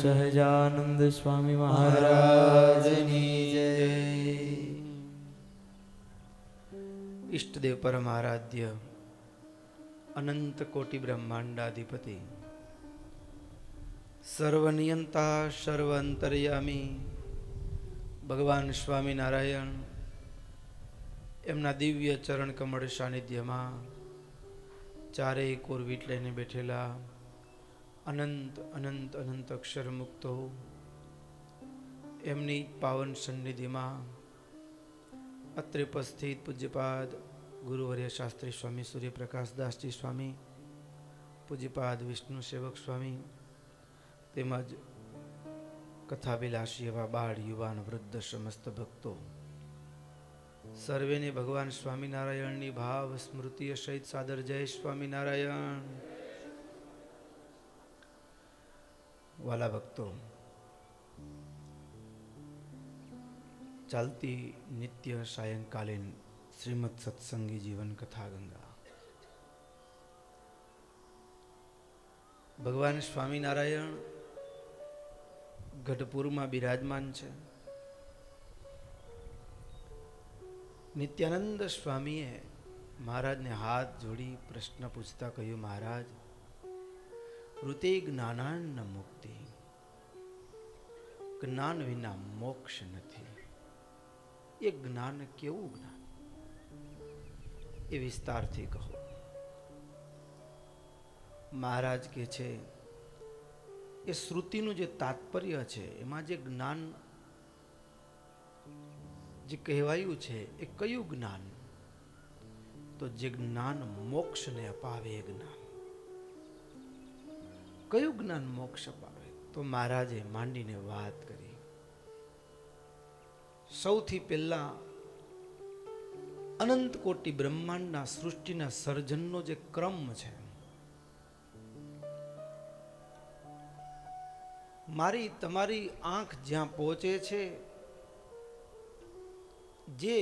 સહજાનંદ સ્વામી મહારાજની જય. ઈષ્ટદેવ પરમારાધ્ય અનંત કોટિ બ્રહ્માંડાધિપતિ સર્વનિયંતા સર્વ અંતર્યામી ભગવાન સ્વામિનારાયણ એમના દિવ્ય ચરણ કમળ સાનિધ્યમાં ચારેય કોરવીટ લઈને બેઠેલા અનંત અનંત અનંત અક્ષર મુક્તો એમની પાવન સન્નિધિમાં અત્રે ઉપસ્થિત પૂજ્યપાદ ગુરુવર્ય શાસ્ત્રી સ્વામી સૂર્યપ્રકાશદાસજી સ્વામી, પૂજ્યપાદ વિષ્ણુ સેવક સ્વામી, તેમજ કથાવિલાસી એવા બાળ યુવાન વૃદ્ધ સમસ્ત ભક્તો સર્વેને ભગવાન સ્વામિનારાયણની ભાવ સ્મૃતિય સહિત સાદર જય સ્વામિનારાયણ. વાલા ભક્તો, ચાલતી નિત્ય સાયંકાલીન શ્રીમદ સત્સંગી જીવન કથા ગંગા ભગવાન સ્વામિનારાયણ ગઢપુરમાં બિરાજમાન છે. નિત્યાનંદ સ્વામીએ મહારાજને હાથ જોડી પ્રશ્ન પૂછતા કહ્યું, મહારાજ, ઋતે જ્ઞાનાન્ન મુક્તિ, જ્ઞાન વિના મોક્ષ નથી. એ જ્ઞાન કેવું જ્ઞાન એ વિસ્તારથી કહો. મહારાજ કે છે એ શ્રુતિનું જે તાત્પર્ય છે એમાં જે જ્ઞાન જે કહેવાયું છે એ કયું જ્ઞાન? તો જે જ્ઞાન મોક્ષને અપાવે એ જ્ઞાન. કયું જ્ઞાન મોક્ષ અપાવે? તો મહારાજે માંડીને વાત કરી. સૌથી પહેલા અનંત કોટિ બ્રહ્માંડના સૃષ્ટિના સર્જનનો જે ક્રમ છે, મારી તમારી આંખ જ્યાં પહોંચે છે, જે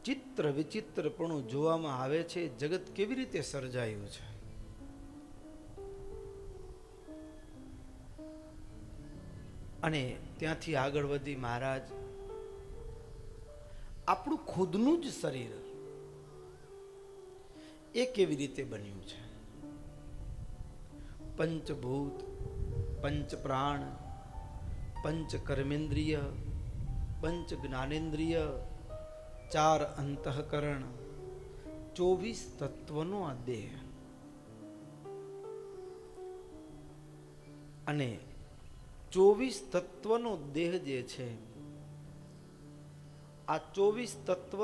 ચિત્ર વિચિત્રપણું જોવામાં આવે છે, જગત કેવી રીતે સર્જાયું છે. અને ત્યાંથી આગળ વધી મહારાજ આપણું ખુદનું જ શરીર એ કેવી રીતે બન્યું છે. પંચભૂત, પંચ પ્રાણ, પંચ કર્મેન્દ્રિય, પંચ જ્ઞાનેન્દ્રિય, 4 અંતઃકરણ, 24 તત્વનો આ દેહ. અને 24 તત્વનો દેહ જે છે, આ 24 તત્વ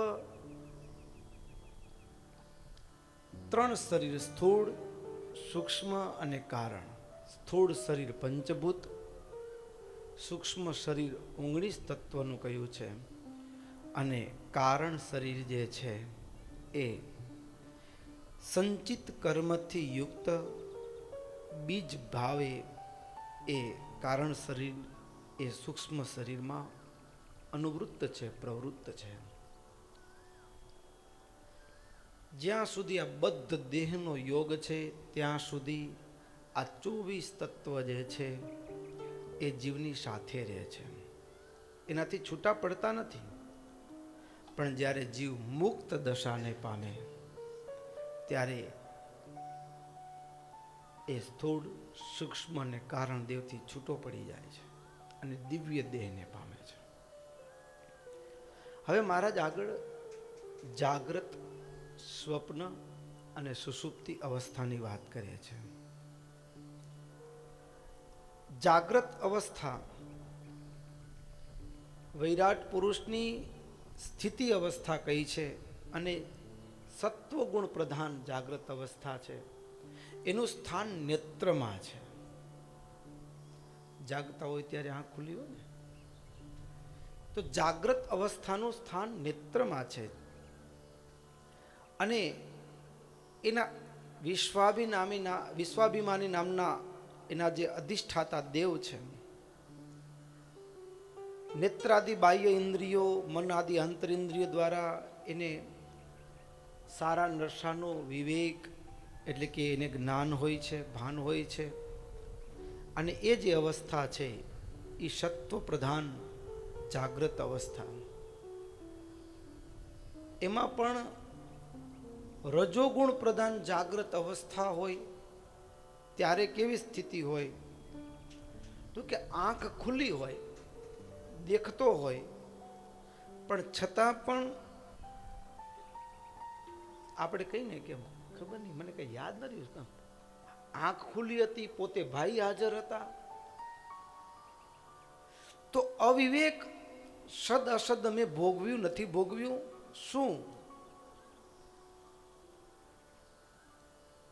3 શરીર, સ્થૂળ, સૂક્ષ્મ અને કારણ. સ્થૂળ શરીર પંચભૂત, સૂક્ષ્મ શરીર 19 તત્વનું કહ્યું છે, અને કારણ શરીર જે છે એ સંચિત કર્મથી યુક્ત બીજ ભાવે એ કારણ શરીર એ સૂક્ષ્મ શરીરમાં અનુવૃત્ત છે, પ્રવૃત્ત છે. જ્યાં સુધી આ બદ્ધ દેહનો યોગ છે ત્યાં સુધી આ 24 તત્વ જે છે એ જીવની સાથે રહે છે, એનાથી છૂટા પડતા નથી. પણ જ્યારે જીવ મુક્ત દશાને પામે ત્યારે એ સ્થૂળ, સૂક્ષ્મ અને કારણ દેવથી છૂટો પડી જાય છે અને દિવ્ય દેહને પામે છે. હવે મહારાજ આગળ જાગ્રત, સ્વપ્ન અને સુષુપ્તિ અવસ્થાની વાત કરે છે. જાગ્રત અવસ્થા વૈરાટ પુરુષની સ્થિતિ અવસ્થા કઈ છે, અને સત્વગુણ પ્રધાન જાગ્રત અવસ્થા છે. એનું સ્થાન નેત્રમાં છે. જાગતા હોય ત્યારે આંખ ખુલ્લી હોય ને, તો જાગ્રત અવસ્થાનું સ્થાન નેત્રમાં છે. અને એના વિશ્વાભિમાની નામના એના જે અધિષ્ઠાતા દેવ છે, નેત્રાદિ બાહ્ય ઇન્દ્રિયો, મન આદિ અંતરિન્દ્રિયો દ્વારા એને સારા નશાનો વિવેક એટલે કે એને જ્ઞાન હોય છે, ભાન હોય છે. અને એ જે અવસ્થા છે એ સત્વ પ્રધાન જાગ્રત અવસ્થા. એમાં પણ રજોગુણ પ્રધાન જાગ્રત અવસ્થા હોય ત્યારે કેવી સ્થિતિ હોય તો કે આંખ ખુલ્લી હોય, દેખતો હોય, પણ છતાં પણ આપણે કહીને કે ખબર નહીં, મને કઈ યાદ નથી, આંખ ખુલ્લી હતી, પોતે ભાઈ હાજર હતા, તો અવિવેક સદ અસદ અમે ભોગવ્યું નથી ભોગવ્યું. શું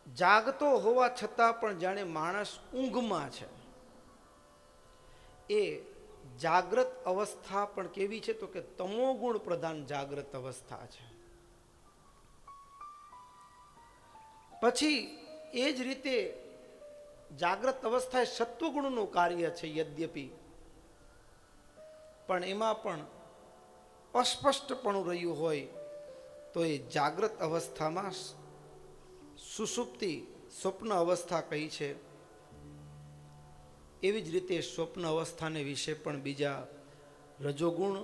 જાગતો હોવા છતાં પણ જાણે માણસ ઊંઘમાં છે. એ જાગ્રત અવસ્થા પણ કેવી છે તો કે તમોગુણ પ્રધાન જાગ્રત અવસ્થા છે. પછી એ જ રીતે જાગ્રત અવસ્થા એ સત્વગુણનું કાર્ય છે યદ્યપિ, પણ એમાં પણ અસ્પષ્ટપણું રહ્યું હોય તો એ જાગ્રત અવસ્થામાં સુષુપ્તિ સ્વપ્ન અવસ્થા કઈ છે. એવી જ રીતે સ્વપ્ન અવસ્થાને વિશે પણ બીજા રજોગુણ,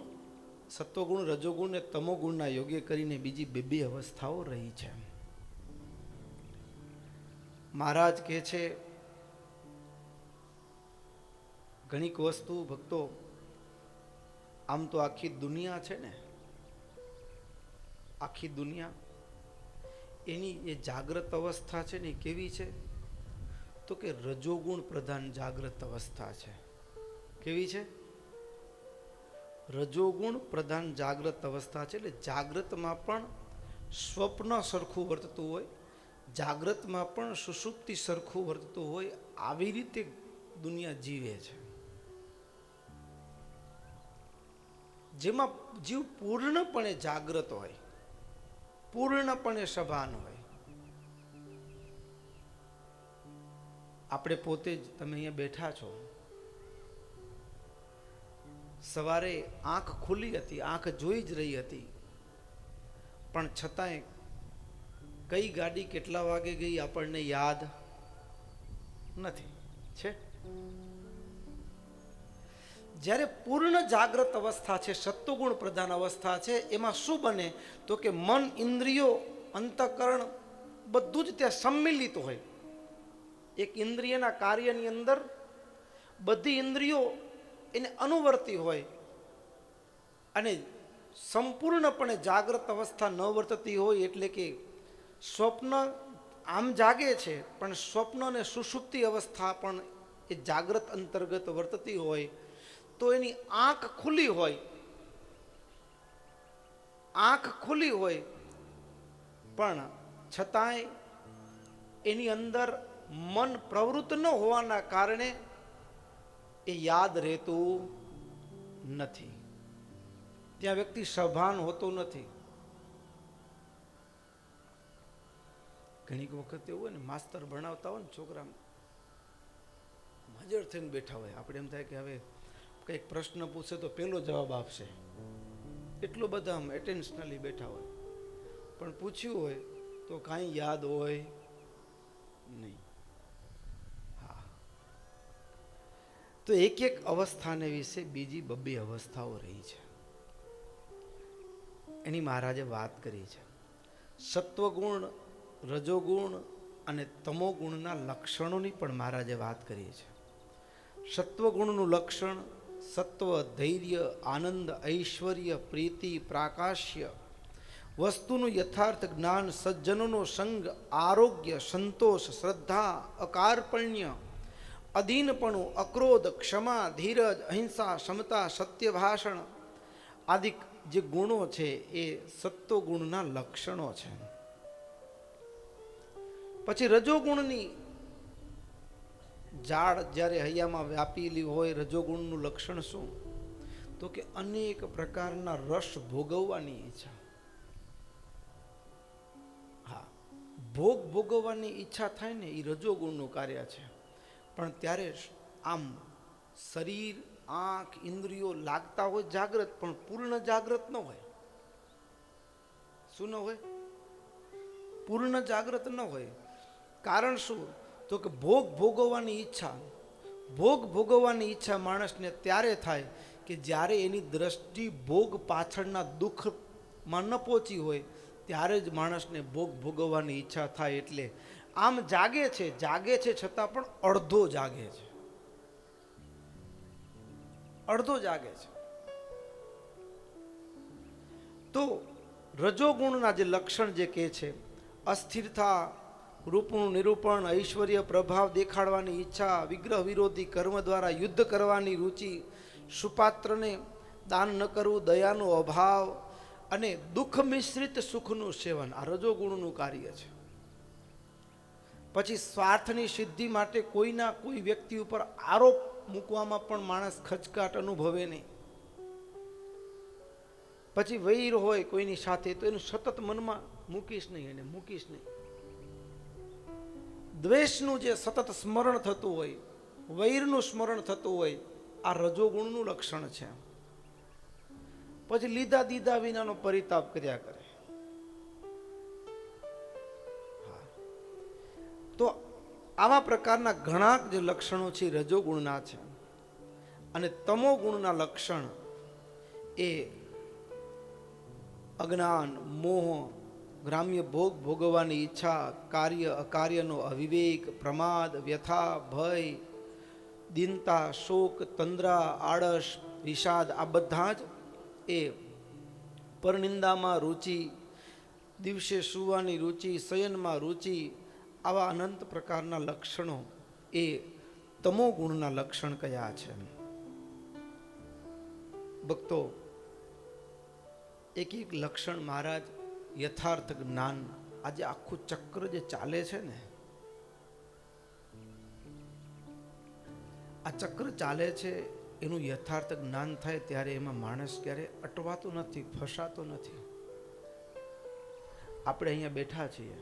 સત્વગુણ, રજોગુણ ને તમોગુણના યોગ્ય કરીને બીજી બે અવસ્થાઓ રહી છે. મહારાજ કહે છે ઘણીક વસ્તુ ભક્તો, આમ તો આખી દુનિયા છે ને, આખી દુનિયા એની એ જાગ્રત અવસ્થા છે ને કેવી છે તો કે રજોગુણ પ્રધાન જાગ્રત અવસ્થા છે. કેવી છે? રજોગુણ પ્રધાન જાગ્રત અવસ્થા છે. એટલે જાગ્રતમાં પણ સ્વપ્ન સરખું વર્તતું હોય, જાગ્રતમાં પણ સુષુપ્તિ સરખું વર્તતું હોય, આવી રીતે દુનિયા જીવે છે, જેમાં જીવ પૂર્ણપણે જાગ્રત હોય, પૂર્ણપણે સભાન હોય. આપણે પોતે જ, તમે અહીંયા બેઠા છો, સવારે આંખ ખુલ્લી હતી, આંખ જોઈ જ રહી હતી, પણ છતાંય કઈ ગાડી કેટલા વાગે ગઈ આપણને યાદ નથી. છે જ્યારે પૂર્ણ જાગ્રત અવસ્થા છે, સત્વગુણ પ્રધાન અવસ્થા છે, એમાં શું બને તો કે મન, ઇન્દ્રિયો, અંતઃકરણ બધું જ ત્યાં સંમિલિત હોય. એક ઇન્દ્રિયના કાર્યની અંદર બધી ઇન્દ્રિયો એને અનુવર્તી હોય અને સંપૂર્ણપણે જાગ્રત અવસ્થા ન વર્તતી હોય. એટલે કે સ્વપ્ન આમ જાગે છે પણ સ્વપ્ન અને સુષુપ્તિ અવસ્થા પણ એ જાગ્રત અંતર્ગત વર્તતી હોય, તો એની આંખ ખુલ્લી હોય, આંખ ખુલ્લી હોય, પણ છતાંય એની અંદર મન પ્રવૃત્ત ન હોવાના કારણે એ યાદ રહેતું નથી. ત્યાં વ્યક્તિ સભાન હોતો નથી. ઘણી વખત એવું હોય ને, માસ્તર ભણાવતા હોય ને, છોકરા હાજર થઈને બેઠા હોય, આપણે એમ થાય કે હવે કંઈક પ્રશ્ન પૂછે તો પેલો જવાબ આપશે, એટલો બધા આમ એટેન્શનલી બેઠા હોય, પણ પૂછ્યું હોય તો કાંઈ યાદ હોય નહીં. હા, તો એક એક અવસ્થાને વિશે બીજી બબ્બે અવસ્થાઓ રહી છે, એની મહારાજે વાત કરી છે. સત્વગુણ, રજોગુણ અને તમોગુણના લક્ષણોની પણ મહારાજે વાત કરી છે. સત્વગુણનું લક્ષણ સત્વ, ધૈર્ય, આનંદ, ઐશ્વર્ય, પ્રીતિ, પ્રાકાશ્ય, વસ્તુનું યથાર્થ જ્ઞાન, સજ્જનોનો સંગ, આરોગ્ય, સંતોષ, શ્રદ્ધા, અકાર્પણ્ય, અધીનપણું, અક્રોધ, ક્ષમા, ધીરજ, અહિંસા, સમતા, સત્ય ભાષણ આદિ જે ગુણો છે એ સત્વગુણના લક્ષણો છે. પછી રજોગુણની ઝાડ જ્યારે હૈયામાં વ્યાપેલી હોય, રજોગુણનું લક્ષણ શું તો કે અનેક પ્રકારના રસ ભોગવવાની ઈચ્છા. હા, ભોગ ભોગવવાની ઈચ્છા થાય ને એ રજોગુણનું કાર્ય છે. પણ ત્યારે આમ શરીર, આંખ, ઇન્દ્રિયો લાગતા હોય જાગ્રત, પણ પૂર્ણ જાગ્રત ન હોય. શું ન હોય? પૂર્ણ જાગ્રત ન હોય. કારણ શું તો કે ભોગ ભોગવવાની ઈચ્છા, ભોગ ભોગવવાની ઈચ્છા માણસને ત્યારે થાય કે જ્યારે એની દ્રષ્ટિ ભોગ પાછળના દુઃખમાં ન પહોંચી હોય ત્યારે જ માણસને ભોગ ભોગવવાની ઈચ્છા થાય. એટલે આમ જાગે છે છતાં પણ અડધો જાગે છે, અડધો જાગે છે. તો રજોગુણના જે લક્ષણ જે કહે છે, અસ્થિરતા, રૂપનું નિરૂપણ, ઐશ્વર્ય, પ્રભાવ દેખાડવાની ઈચ્છા, વિગ્રહ વિરોધી કર્મ દ્વારા યુદ્ધ કરવાની રુચિ, સુપાત્રને દાન ન કરવું, દયાનો અભાવ અને દુઃખ મિશ્રિત સુખનું સેવન, આ રજોગુણનું કાર્ય છે. પછી સ્વાર્થની સિદ્ધિ માટે કોઈના કોઈ વ્યક્તિ ઉપર આરોપ મૂકવામાં પણ માણસ ખચકાટ અનુભવે નહીં. પછી વૈર હોય કોઈની સાથે તો એનું સતત મનમાં મૂકીશ નહીં, એને મૂકીશ નહીં. દ્વેષનું જે સતત સ્મરણ થતું હોય, વૈરનું સ્મરણ થતું હોય, આ રજોગુણનું લક્ષણ છે. પછી લીધા દીધા વિનાનો પરિતાપ કર્યા કરે. તો આવા પ્રકારના ઘણા જે લક્ષણો છે રજોગુણના છે. અને તમો ગુણના લક્ષણ એ અજ્ઞાન, મોહ, ગ્રામ્ય ભોગ ભોગવવાની ઈચ્છા, કાર્ય અકાર્યનો અવિવેક, પ્રમાદ, વ્યથા, ભય, દીનતા, શોક, તંદ્રા, આળસ, વિષાદ, આ બધા જ એ પરનિંદામાં રુચિ, દિવસે સૂવાની રુચિ, શયનમાં રુચિ, આવા અનંત પ્રકારના લક્ષણો એ તમો ગુણના લક્ષણ કયા છે. ભક્તો, એક એક લક્ષણ મહારાજ યથાર્થ જ્ઞાન, આજે આખું ચક્ર જે ચાલે છે ને, આ ચક્ર ચાલે છે એનું યથાર્થ જ્ઞાન થાય ત્યારે એમાં માણસ ક્યારે અટવાતો નથી, ફસાતો નથી. આપણે અહીંયા બેઠા છીએ,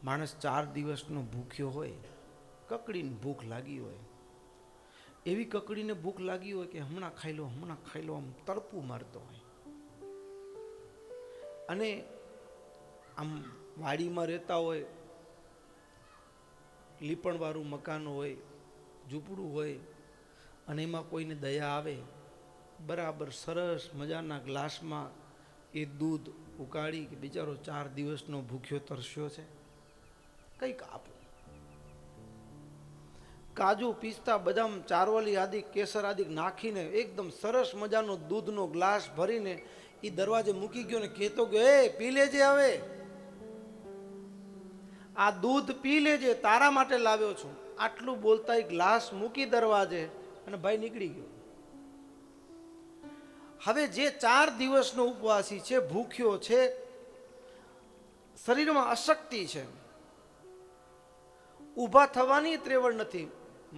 માણસ 4 દિવસનો ભૂખ્યો હોય, કકડીને ભૂખ લાગી હોય, એવી કકડીને ભૂખ લાગી હોય કે હમણાં ખાઈ લો, આમ તડપું મારતો હોય. અને આમ વાડીમાં રહેતા હોય, લીપણવાળું મકાન હોય, ઝૂંપડું હોય, અને એમાં કોઈને દયા આવે, બરાબર સરસ મજાના ગ્લાસમાં એ દૂધ ઉકાળી કે બિચારો 4 દિવસનો ભૂખ્યો તરસ્યો છે, કંઈક આપો. કાજુ, પિસ્તા, બદામ, ચારવલી આદિ, કેસર આદિ નાખીને એકદમ સરસ મજાનો દૂધનો ગ્લાસ ભરીને એ દરવાજે મૂકી ગયો ને કહેતો ગયો, એ પી લેજે, હવે આ દૂધ પી લેજે, તારા માટે લાવ્યો છું. આટલું બોલતા એ ગ્લાસ મૂકી દરવાજે અને ભાઈ નીકળી ગયો. હવે જે 4 દિવસનો ઉપવાસી છે, ભૂખ્યો છે, શરીરમાં અશક્તિ છે, ઊભા થવાની ત્રેવડ નથી,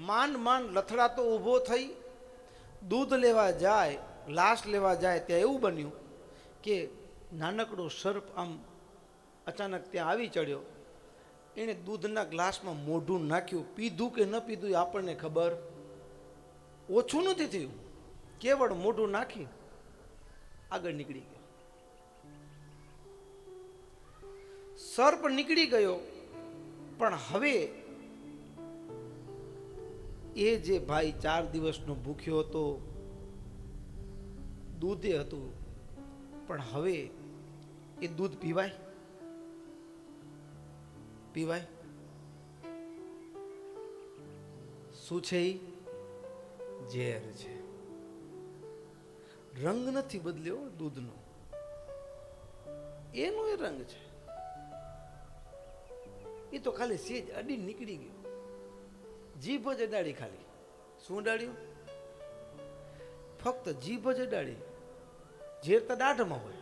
માંડ લથડાતો ઊભો થઈ દૂધ લેવા જાય, ગ્લાસ લેવા જાય, ત્યાં એવું બન્યું કે નાનકડો સર્પ આમ અચાનક ત્યાં આવી ચડ્યો. એણે દૂધના ગ્લાસમાં મોઢું નાખ્યું. પીધું કે ન પીધું એ આપણને ખબર, ઓછું નથી થયું, કેવળ મોઢું નાખી આગળ નીકળી ગયો. સર્પ નીકળી ગયો, પણ હવે એ જે ભાઈ 4 દિવસનો ભૂખ્યો હતો, દૂધે હતું, પણ હવે એ દૂધ પીવાય? શું છે? એ ઝેર છે. રંગ નથી બદલ્યો દૂધનો, એનો એ રંગ છે. એ તો ખાલી સેજ અડી નીકળી ગયો, જીભ જ અડાડી. ખાલી શું અડાડ્યું? ફક્ત જીભ જ અડાડી. ઝેર તો દાઢમાં હોય.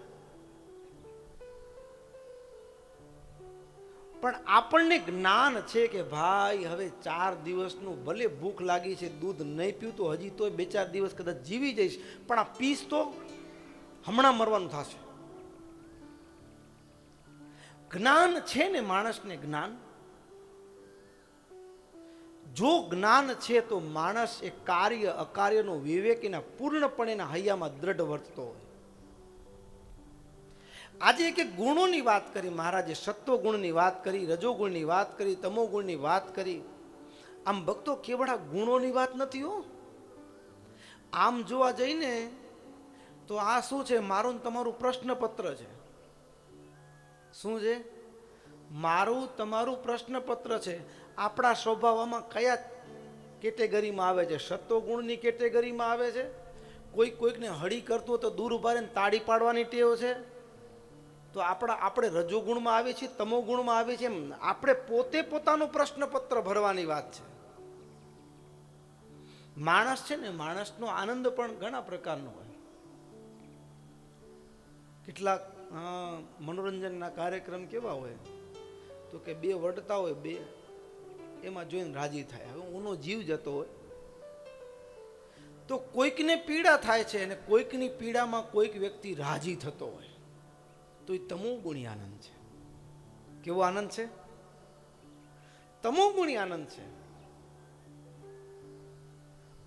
પણ આપણને જ્ઞાન છે કે ભાઈ હવે 4 દિવસનું ભલે ભૂખ લાગી છે, દૂધ નહીં પીવું તો હજી તો 2-4 દિવસ કદાચ જીવી જઈશ, પણ આ પીસ તો હમણાં મરવાનું થશે. જ્ઞાન છે ને માણસને, જ્ઞાન, જો જ્ઞાન છે તો માણસ એ કાર્ય અકાર્યનો વિવેક એના પૂર્ણપણે એના હૈયામાં દ્રઢ વર્તતો હોય. આજે એક ગુણોની વાત કરી મહારાજે, સત્વ ગુણની વાત કરી, રજોગુણની વાત કરી, તમોગુણની વાત કરી, આમ ભક્તો કેવડા ગુણોની વાત નથી હો. આમ જોવા જઈને તો આ શું છે, મારું ને તમારું પ્રશ્નપત્ર છે. શું છે? મારું તમારું પ્રશ્નપત્ર છે. આપણા સ્વભાવમાં કયા કેટેગરીમાં આવે છે? સત્વગુણની કેટેગરીમાં આવે છે. કોઈકને હળી કરતું તો દૂર ઉભા રહીને તાળી પાડવાની ટેવ છે. તો આપણે રજોગુણમાં આવીએ છીએ, તમોગુણમાં આવીએ છીએ. એમ આપણે પોતે પોતાનું પ્રશ્નપત્ર ભરવાની વાત છે. માણસ છે ને, માણસનો આનંદ પણ ઘણા પ્રકારનો હોય. કેટલાક મનોરંજનના કાર્યક્રમ કેવા હોય તો કે બે વડતા હોય, બે એમાં જોઈને રાજી થાય. હવે ઉનો જીવ જતો હોય તો કોઈકને પીડા થાય છે અને કોઈકની પીડામાં કોઈક વ્યક્તિ રાજી થતો હોય તો એ તમોગુણી આનંદ છે. કેવો આનંદ છે? તમોગુણી આનંદ છે.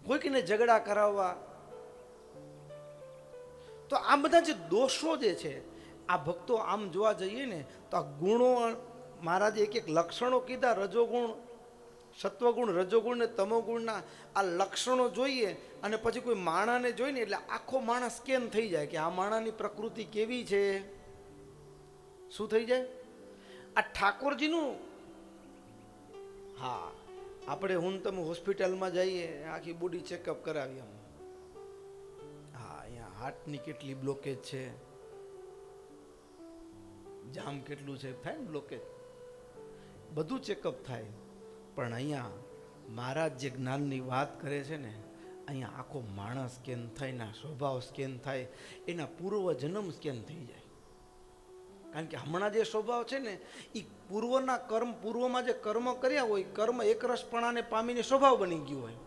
કોઈકને ઝઘડા કરાવવા, તો આ બધા જે દોષો જે છે, આ ભક્તો આમ જોવા જઈએ ને તો આ ગુણો મહારાજે એક એક લક્ષણો કીધા. રજોગુણ, સત્વગુણ, રજોગુણ ને તમોગુણના આ લક્ષણો જોઈએ અને પછી કોઈ માણાને જોઈને એટલે આખો માણસ સ્કેન થઈ જાય કે આ માણાની પ્રકૃતિ કેવી છે. શું થઈ જાય? આ ઠાકોરજીનું, હા, આપણે હું તમે હોસ્પિટલમાં જઈએ, આખી બોડી ચેકઅપ કરાવીએ. હા, અહીંયા હાર્ટની કેટલી બ્લોકેજ છે, જામ કેટલું છે, થાય ને બ્લોકેજ, બધું ચેકઅપ થાય. પણ અહીંયા મહારાજ જે જ્ઞાનની વાત કરે છે ને, અહીંયા આખો માણસ સ્કેન થાય, ના સ્વભાવ સ્કેન થાય, એના પૂર્વ જન્મ સ્કેન થઈ જાય. કારણ કે હમણાં જે સ્વભાવ છે ને એ પૂર્વના કર્મ, પૂર્વમાં જે કર્મ કર્યા હોય, કર્મ એકરસપણાને પામીને સ્વભાવ બની ગયું હોય.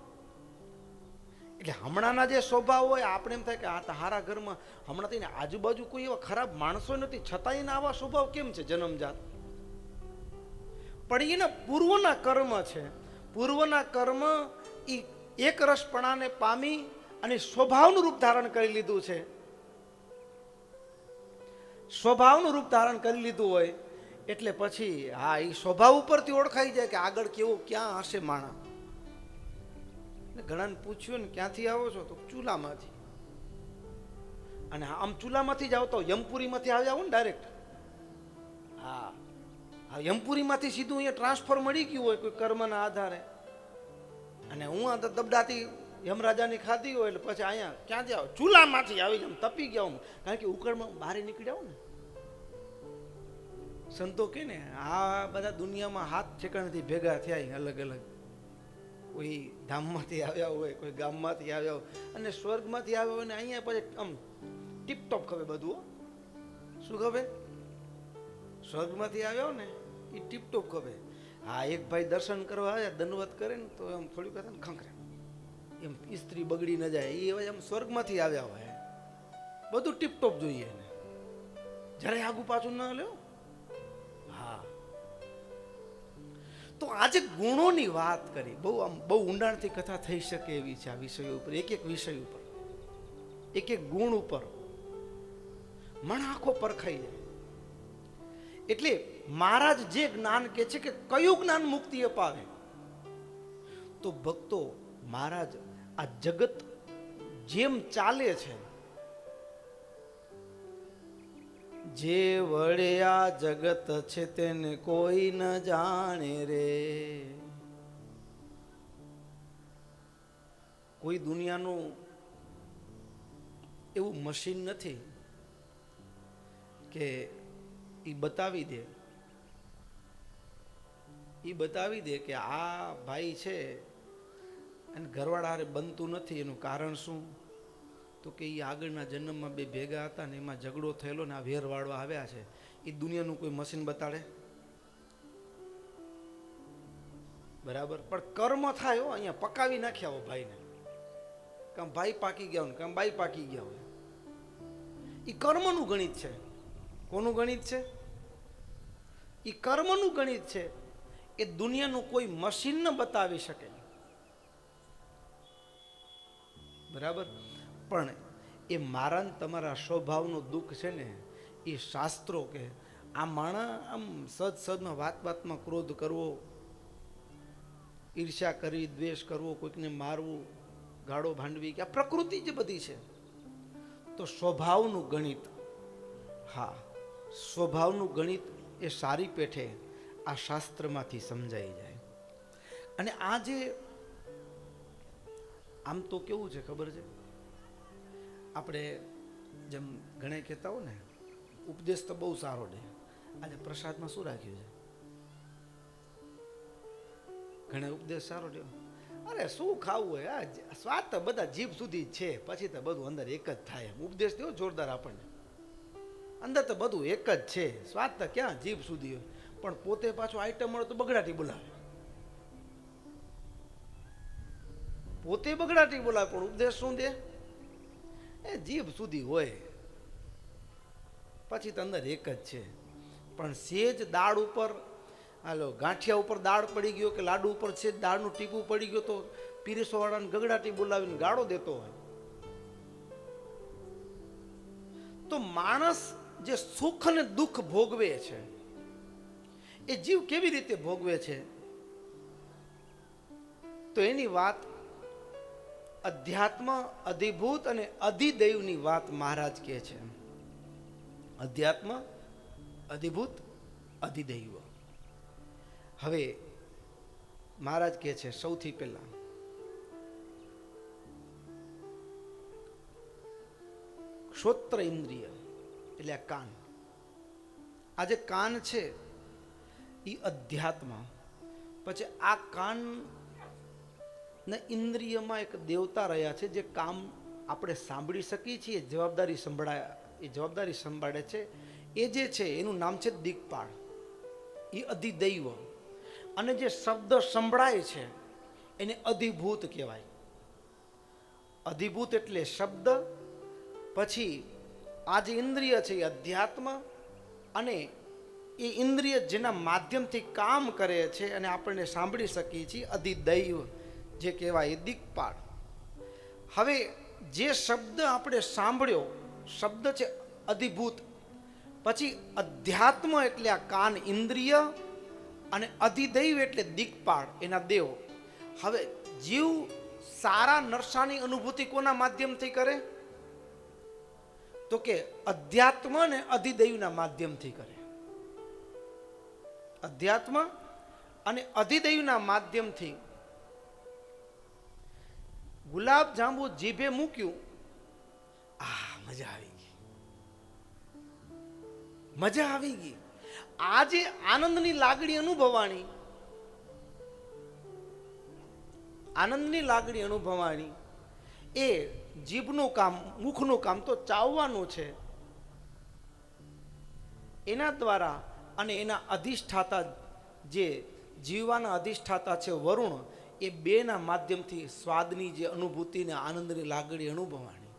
એટલે હમણાંના જે સ્વભાવ હોય આપણે એમ થાય કે આ તારા ઘરમાં હમણાં થઈને આજુબાજુ કોઈ એવા ખરાબ માણસો નથી, છતાંય એના આવા સ્વભાવ કેમ છે જન્મજાત? પણ એના પૂર્વના કર્મ છે. પૂર્વના કર્મ એ એકરસપણાને પામી અને સ્વભાવનું રૂપ ધારણ કરી લીધું છે. સ્વભાવનું રૂપ ધારણ કરી લીધું હોય એટલે પછી હા, એ સ્વભાવ ઉપરથી ઓળખાઈ જાય કે આગળ કેવો ક્યાં હશે માણસ. ઘણાને પૂછ્યું ને ક્યાંથી આવો છો તો ચૂલામાંથી. અને આમ ચૂલામાંથી જ આવતો, યમપુરીમાંથી આવ્યા આવો ને ડાયરેક્ટ. હા, હા, યમપુરીમાંથી સીધું અહીંયા ટ્રાન્સફર મળી ગયું હોય કોઈ કર્મના આધારે. અને હું આ દબડાતી યમરાજાની ખાધી હોય એટલે પછી અહીંયા ક્યાંથી આવો? ચૂલામાંથી આવી જાવ, તપી ગયા હું. કારણ કે ઉકળમાં બહાર નીકળી આવો ને. સંતો કે ને આ બધા દુનિયામાં હાથ ઠેકાણેથી ભેગા થયા, અલગ અલગ. કોઈ ધામમાંથી આવ્યા હોય, કોઈ ગામમાંથી આવ્યા હોય, અને સ્વર્ગમાંથી આવ્યા હોય ને અહીંયા પછી આમ ટીપટોપ ખવે બધું. શું ખવે? સ્વર્ગમાંથી આવ્યા હોય ને એ ટીપટોપ ખવે. હા, એક ભાઈ દર્શન કરવા આવ્યા, દંડવત કરે ને તો એમ થોડીક વાત ને ખંખરે, એમ સ્ત્રી બગડી ન જાય. એ હવે એમ સ્વર્ગમાંથી આવ્યા હોય, બધું ટીપટોપ જોઈએ એને, જ્યારે આગુ પાછું ન લ્યો. હા, તો આજે ગુણોની વાત કરી, બહુ ઊંડાણથી કથા થઈ શકે એવી છે આ વિષય ઉપર. એક એક વિષય ઉપર, એક એક ગુણ ઉપર મન આંખો પરખાઈ જાય. એટલે મહારાજ જે જ્ઞાન કે છે કે કયું જ્ઞાન મુક્તિ અપાવે, તો ભક્તો મહારાજ આ જગત જેમ ચાલે છે, જે વડે આ જગત છે તેને કોઈ ન જાણે રે. કોઈ દુનિયાનું એવું મશીન નથી કે એ બતાવી દે કે આ ભાઈ છે અને ઘરવાળા હારે બનતું નથી. એનું કારણ શું? તો કે એ આગળના જન્મમાં બે ભેગા હતા ને એમાં ઝઘડો થયેલો ને આ વેરવાળવા આવ્યા છે. એ દુનિયાનું કોઈ મશીન બતાડે? બરાબર. પણ કર્મ થાય હો, અહીંયા પકાવી નાખ્યા હો ભાઈને, કામ ભાઈ પાકી ગયા હોય કામ બાઈ પાકી ગયા હોય. એ કર્મનું ગણિત છે. કોનું ગણિત છે? એ કર્મનું ગણિત છે. એ દુનિયાનું કોઈ મશીન ન બતાવી શકે. બરાબર. પણ એ મારા ને તમારા સ્વભાવનું દુઃખ છે ને, એ શાસ્ત્રો કે આ માણા આમ સદમાં વાતમાં ક્રોધ કરવો, ઈર્ષ્યા કરવી, દ્વેષ કરવો, કોઈકને મારવું, ગાળો ભાંડવી, કે આ પ્રકૃતિ જે બધી છે, તો સ્વભાવનું ગણિત, હા, સ્વભાવનું ગણિત એ સારી પેઠે આ શાસ્ત્રમાંથી સમજાઈ જાય. અને આ જે આમ તો કેવું છે ખબર છે, આપણે જેમ ઘણા કહેતા હો ને, ઉપદેશ તો બહુ સારો દે. આજે પ્રસાદમાં શું રાખ્યું છે? ઘણા ઉપદેશ સારો દે. અરે શું ખાવું હોય, આ સ્વાદ તો બધા જીભ સુધી જ છે, પછી તો બધું અંદર એક જ થાય. ઉપદેશ થયો જોરદાર આપણને, અંદર તો બધું એક જ છે, સ્વાદ તો ક્યાં જીભ સુધી હોય. પણ પોતે પાછું આઈટમ મળે તો બગડાટી બોલાવે, પોતે બગડાટી બોલાવે, પણ ઉપદેશ શું દે? એ જીભ સુધી હોય, પછી તો અંદર એક જ છે. પણ સેજ દાળ ઉપર, હાલો ગાંઠિયા ઉપર દાળ પડી ગયો કે લાડુ ઉપર સેજ દાળનું ટીપું પડી ગયો તો પીરસવાળાને ગગડાટી બોલાવીને ગાળો દેતો હોય. તો માણસ જે સુખ અને દુઃખ ભોગવે છે, એ જીવ કેવી રીતે ભોગવે છે, તો એની વાત અધ્યાત્મ, અધિભૂત અને અધિદૈવની વાત મહારાજ કહે છે. અધ્યાત્મ, અધિભૂત, અધિદૈવ. હવે મહારાજ કહે છે સૌથી પહેલા શ્રોત્ર ઇન્દ્રિય એટલે આ કાન. આ જે કાન છે એ અધ્યાત્મ. પછી આ કાન ને ઇન્દ્રિયમાં એક દેવતા રહ્યા છે જે કામ આપણે સાંભળી શકીએ છીએ, જવાબદારી સંભાળે છે. એ જે છે એનું નામ છે દિક્પાળ, એ અધિદૈવ. અને જે શબ્દ સંભળાય છે એને અધિભૂત કહેવાય. અધિભૂત એટલે શબ્દ. પછી આ જે ઇન્દ્રિય છે એ અધ્યાત્મ, અને એ ઇન્દ્રિય જેના માધ્યમથી કામ કરે છે અને આપણને સાંભળી શકીએ છીએ, અધિદૈવ જે કહેવાય એ દિક્પાળ. હવે જે શબ્દ આપણે સાંભળ્યો, શબ્દ છે અધિભૂત. પછી અધ્યાત્મ એટલે આ કાન ઇન્દ્રિય, અને અધિદૈવ એટલે દિક્પાળ, એના દેવ. હવે જીવ સારા નરસાની અનુભૂતિ કોના માધ્યમથી કરે? તો કે અધ્યાત્મ અને અધિદૈવના માધ્યમથી કરે. અધ્યાત્મ અને અધિદૈવના માધ્યમથી. ગુલાબ જાંબુ જીભે મૂક્યું, મજા આવી ગઈ, મજા આવી ગઈ. આ જે આનંદની લાગણી અનુભવાણી, આનંદની લાગણી અનુભવાણી, એ જીભનું કામ, મુખનું કામ તો ચાવવાનું છે. એના દ્વારા અને એના અધિષ્ઠાતા, જે જીવવાના અધિષ્ઠાતા છે વરુણ, એ બેના માધ્યમથી સ્વાદની જે અનુભૂતિ ને આનંદની લાગણી અનુભવાણી.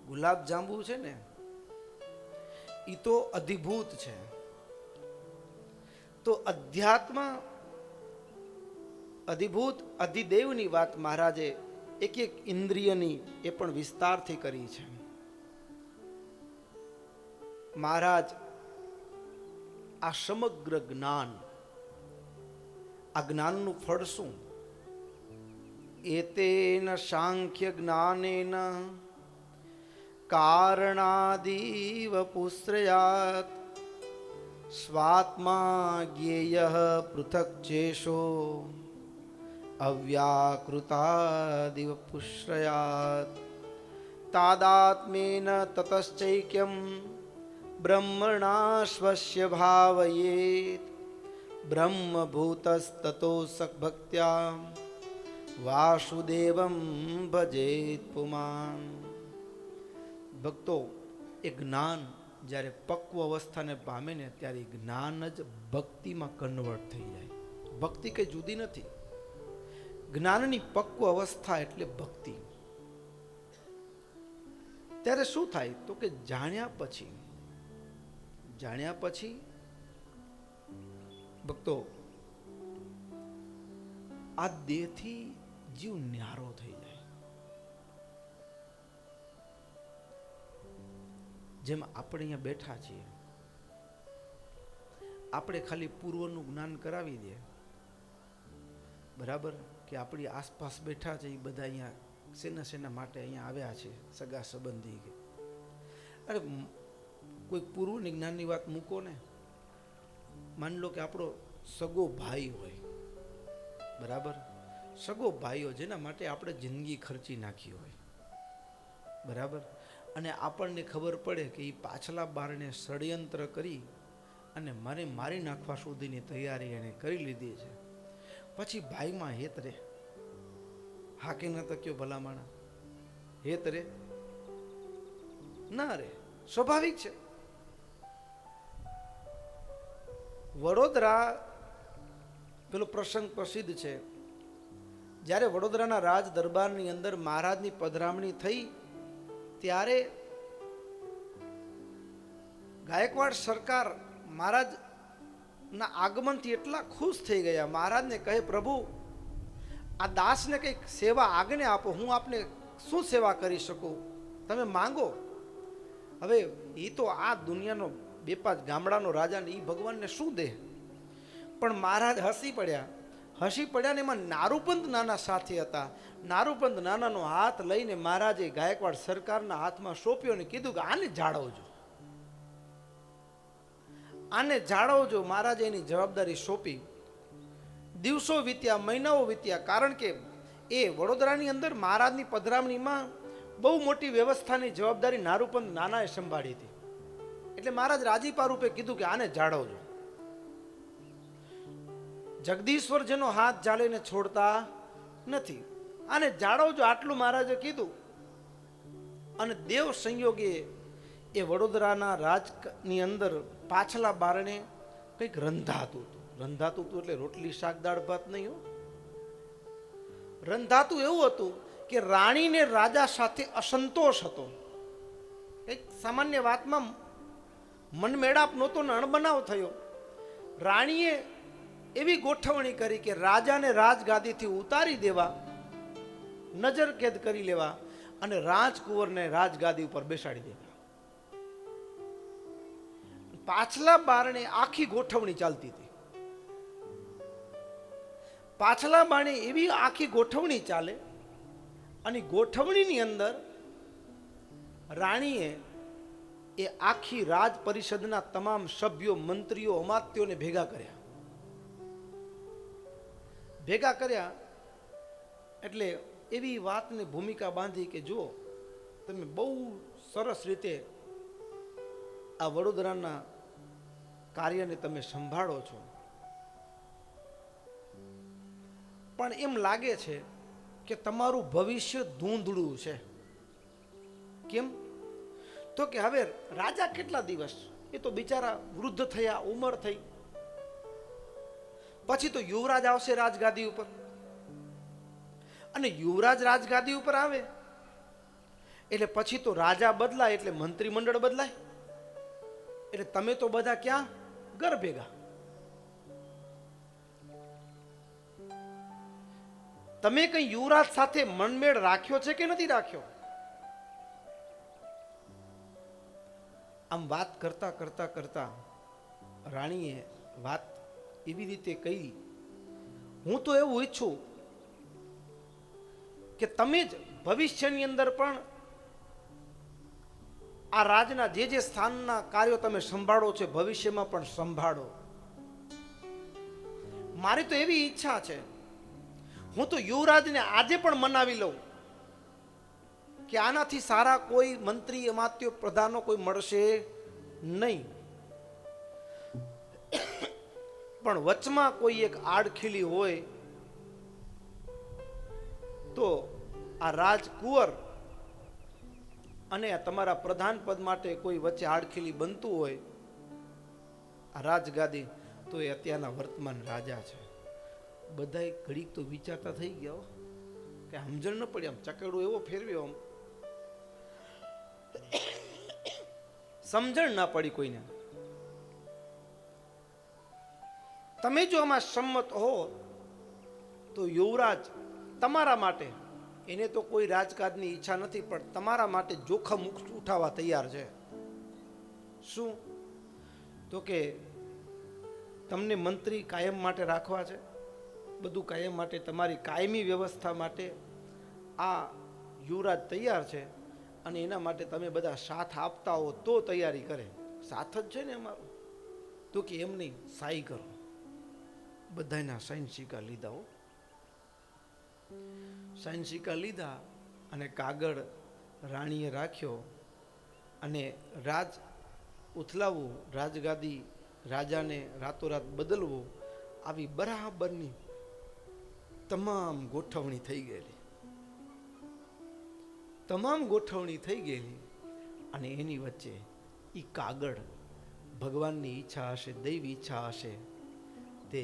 ગુલાબ જાંબુ છે ને એ તો અધિભૂત છે. તો અધ્યાત્મ, અધિભૂત, અધિદેવની વાત મહારાજે એક એક ઇન્દ્રિયની એ પણ વિસ્તારથી કરી છે. મહારાજ આ સમગ્ર જ્ઞાન, આ જ્ઞાનનું ફળ શું? એતેન સાંખ્ય જ્ઞાનેન કારણાદિવ પુસ્ત્રયાત સ્વાત્મા જ્ઞેયઃ પૃથક ચેશો અવ્યાકૃતાદિવ પુસ્ત્રયાત તાદાત્મેન તતશ્ચૈક્યમ બ્રહ્મણા સ્વસ્ય ભાવયેત બ્રહ્મભૂતસ્તતો સક્ભક્ત્યા વાસુદેવમ ભજેત પુમાન. ભક્તો, એ જ્ઞાન જ્યારે પક્વ અવસ્થાને પામે ને ત્યારે જ્ઞાન જ ભક્તિમાં કન્વર્ટ થઈ જાય. ભક્તિ કઈ જુદી નથી. જ્ઞાનની પક્વ અવસ્થા એટલે ભક્તિ. ત્યારે શું થાય તો કે જાણ્યા પછી ભક્તો, આ દેહથી જીવ ન્યારો થઈ જાય. જેમ આપણે અહીંયા બેઠા છીએ, આપણે ખાલી પૂર્વનું જ્ઞાન કરાવી દે બરાબર, કે આપણી આસપાસ બેઠા છે એ બધા અહીંયા શેના માટે અહીંયા આવ્યા છે, સગા સંબંધી કે અરે કોઈ પૂર્વ જ્ઞાનની વાત મૂકો ને, માની લો કે આપણો સગો ભાઈ હોય, બરાબર, સગો ભાઈઓ જેના માટે આપણે જિંદગી ખર્ચી નાખી હોય, બરાબર, અને આપણને ખબર પડે કે એ પાછલા બારણે ષડયંત્ર કરી અને મને મારી નાખવા સુધીની તૈયારી એને કરી લીધી છે, પછી ભાઈમાં હેત રે, હા કે ન તો કયો ભલામણા, હેત રે ના રે, સ્વાભાવિક છે. વડોદરા પેલો પ્રસંગ પ્રસિદ્ધ છે, જ્યારે વડોદરાના રાજ દરબારની અંદર મહારાજની પધરામણી થઈ ત્યારે ગાયકવાડ સરકાર મહારાજના આગમનથી એટલા ખુશ થઈ ગયા, મહારાજને કહે પ્રભુ આ દાસને કંઈક સેવા આજ્ઞા આપો, હું આપને શું સેવા કરી શકું, તમે માંગો. હવે એ તો આ દુનિયાનો 2-5 ગામડાનો રાજાને એ ભગવાનને શું દે, પણ મહારાજ હસી પડ્યા ને એમાં નારૂપંત નાના સાથે હતા. નારૂપંત નાનાનો હાથ લઈને મહારાજે ગાયકવાડ સરકારના હાથમાં સોંપ્યો ને કીધું કે આને જાળવજો, આને જાળવજો. મહારાજે એની જવાબદારી સોંપી. દિવસો વીત્યા, મહિનાઓ વીત્યા, કારણ કે એ વડોદરાની અંદર મહારાજની પધરામણીમાં બહુ મોટી વ્યવસ્થાની જવાબદારી નારૂપંત નાનાએ સંભાળી હતી, એટલે મહારાજ રાજીપા રૂપે કીધું કે આને જાળવજો. જગદીશ્વર જેનો હાથ જાળીને છોડતા નથી, આને જાળવજો, આટલું મહારાજે કીધું. અને દેવ સંયોગે એ વડોદરાના રાજની અંદર પાછલા બારણે કંઈક રંધાતું હતું એટલે રોટલી શાક દાળ ભાત નહીં હો, રંધાતું એવું હતું કે રાણીને રાજા સાથે અસંતોષ હતો. એક સામાન્ય વાતમાં મનમેળાપ નહોતો ને અણબનાવ થયો. રાણીએ એવી ગોઠવણી કરી કે રાજાને રાજગાદીથી ઉતારી દેવા, નજરકેદ કરી લેવા અને રાજકુંવરને રાજગાદી ઉપર બેસાડી દેવા. પાછલા બારણે આખી ગોઠવણી ચાલતી હતી. પાછલા બારણે એવી આખી ગોઠવણી ચાલે અને ગોઠવણીની અંદર રાણીએ એ આખી રાજ પરિષદના તમામ સભ્યો, મંત્રીઓ, અમાત્યોને ભેગા કર્યા એટલે એવી વાતને ભૂમિકા બાંધી કે જો તમે બહુ સરસ રીતે આ વડોદરાના કાર્યને તમે સંભાળો છો, પણ એમ લાગે છે કે તમારું ભવિષ્ય ધૂંધળું છે. કેમ? તો કે હવે રાજા કેટલા દિવસ, એ તો બિચારા વૃદ્ધ થયા, ઉંમર થઈ, પછી તો યુવરાજ આવશે રાજગાદી ઉપર, અને યુવરાજ રાજગાદી ઉપર આવે એટલે પછી તો રાજા બદલાય એટલે મંત્રીમંડળ બદલાય, એટલે તમે તો બધા ક્યાં ઘર ભેગા. તમે કઈ યુવરાજ સાથે મનમેળ રાખ્યો છે કે નથી રાખ્યો? આમ વાત કરતા કરતા કરતા રાણીએ વાત એવી રીતે કહી, હું તો એવું ઈચ્છું કે તમે જ ભવિષ્યની અંદર પણ આ રાજના જે સ્થાનના કાર્યો તમે સંભાળો છો ભવિષ્યમાં પણ સંભાળો. મારી તો એવી ઈચ્છા છે, હું તો યુવરાજને આજે પણ મનાવી લઉં કે આનાથી સારા કોઈ મંત્રી, અમાત્યો, પ્રધાનો કોઈ મળશે નહીં, પણ વચમાં કોઈ એક આડખીલી હોય તો આ રાજકુંવર અને તમારા પ્રધાન પદ માટે કોઈ વચ્ચે આડખીલી બનતું હોય આ રાજગાદી, તો એ અત્યારના વર્તમાન રાજા છે. બધાય ઘડીક તો વિચારતા થઈ ગયા કે સમજણ ન પડી, આમ ચકેડો એવો ફેરવ્યો, આમ સમજણ ના પડી કોઈને. તમે જો આમાં સંમત હો તો યુવરાજ તમારા માટે, એને તો કોઈ રાજકાજની ઈચ્છા નથી, પણ તમારા માટે જોખમ ઉઠાવવા તૈયાર છે. શું? તો કે તમને મંત્રી કાયમ માટે રાખવા છે, બધું કાયમ માટે તમારી કાયમી વ્યવસ્થા માટે આ યુવરાજ તૈયાર છે, અને એના માટે તમે બધા સાથ આપતા હો તો તૈયારી કરે. સાથ જ છે ને અમારો. તો કે એમ નહીં, સાઈ કરો. બધાના સાઈન સિક્કા લીધા હો. સાઈન સિક્કા લીધા અને કાગળ રાણીએ રાખ્યો, અને રાજ ઉથલાવવું, રાજગાદી રાજાને રાતોરાત બદલવું, આવી બરાબરની તમામ ગોઠવણી થઈ ગયેલી. તમામ ગોઠવણી થઈ ગયેલી. અને એની વચ્ચે એ કાગળ ભગવાનની ઈચ્છા હશે, દૈવી ઈચ્છા હશે, તે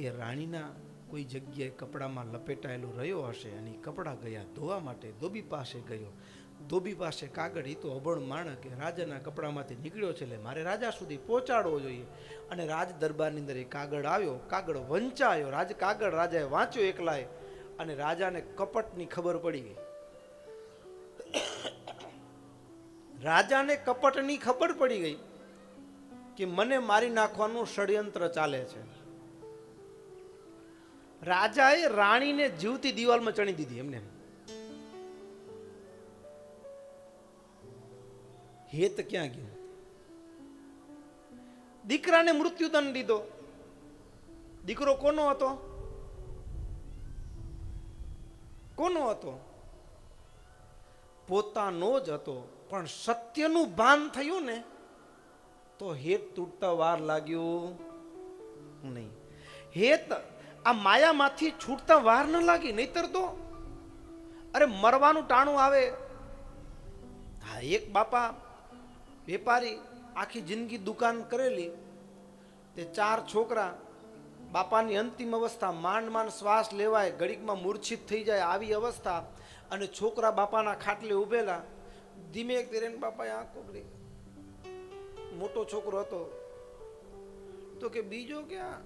એ રાણીના કોઈ જગ્યાએ કપડામાં લપેટાયેલો રહ્યો હશે, અને એ કપડાં ગયા ધોવા માટે ધોબી પાસે ગયો. ધોબી પાસે કાગળ, એ તો અભણ માણસ કે રાજાના કપડામાંથી નીકળ્યો છે, એટલે મારે રાજા સુધી પહોંચાડવો જોઈએ. અને રાજ દરબારની અંદર એ કાગળ આવ્યો, કાગળ વંચાયો, કાગળ રાજાએ વાંચ્યો એકલાએ, અને રાજાને કપટની ખબર પડી ગઈ. રાજાને કપટની ખબર પડી ગઈ કે મને મારી નાખવાનું ષડયંત્ર ચાલે છે. રાજાએ રાણીને જીવતી દિવાલમાં ચણી દીધી. એમને હેત ક્યાં ગયું? દીકરાને મૃત્યુદંડ દીધો. દીકરો કોનો હતો? કોનો હતો? પોતાનો જ હતો. પણ સત્યનું ભાન થયું ને તો હેત તૂટતા વાર લાગ્યું નહીં. હેત આ માયામાંથી છૂટતા વાર ન લાગી. નહીતર તો અરે મરવાનું ટાણું આવે. હા, એક બાપા વેપારી, આખી જિંદગી દુકાન કરેલી, તે 4 છોકરા, બાપાની અંતિમ અવસ્થા, માંડ માંડ શ્વાસ લેવાય, ઘડીકમાં મૂર્છિત થઈ જાય આવી અવસ્થા, અને છોકરા બાપાના ખાટલે ઉભેલા. ધીમે એક ધીરે બાપાએ આંખ ઉઘડી. મોટો છોકરો હતો તો કે બીજો ક્યાં?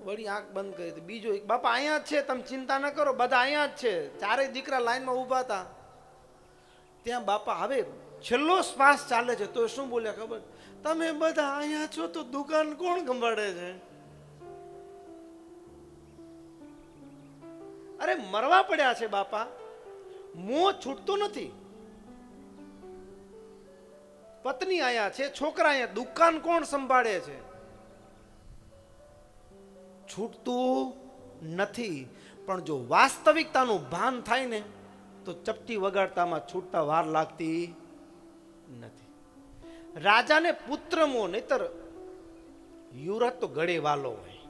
વળી આંખ બંધ કરી હતી. બીજો, બાપા અહીંયા જ છે, તમે ચિંતા ન કરો, બધા અહીંયા જ છે. 4 દીકરા લાઈનમાં ઊભા હતા. ત્યાં બાપા હવે છેલ્લો શ્વાસ ચાલે છે તો શું બોલ્યા ખબર? તમે બધા અહીંયા છો તો દુકાન કોણ સંભાળે છે? અરે મરવા પડ્યા છે બાપા, મોં છૂટતું નથી. પત્ની આયા છે, છોકરા અહીંયા, દુકાન કોણ સંભાળે છે? છૂટતું નથી. પણ જો વાસ્તવિકતાનું ભાન થાય ને તો ચપટી વગાડતામાં છૂટતા વાર લાગતી નથી. રાજાને પુત્ર મોહ, નહીતર યુવરાજ તો ગળે વાલો હોય.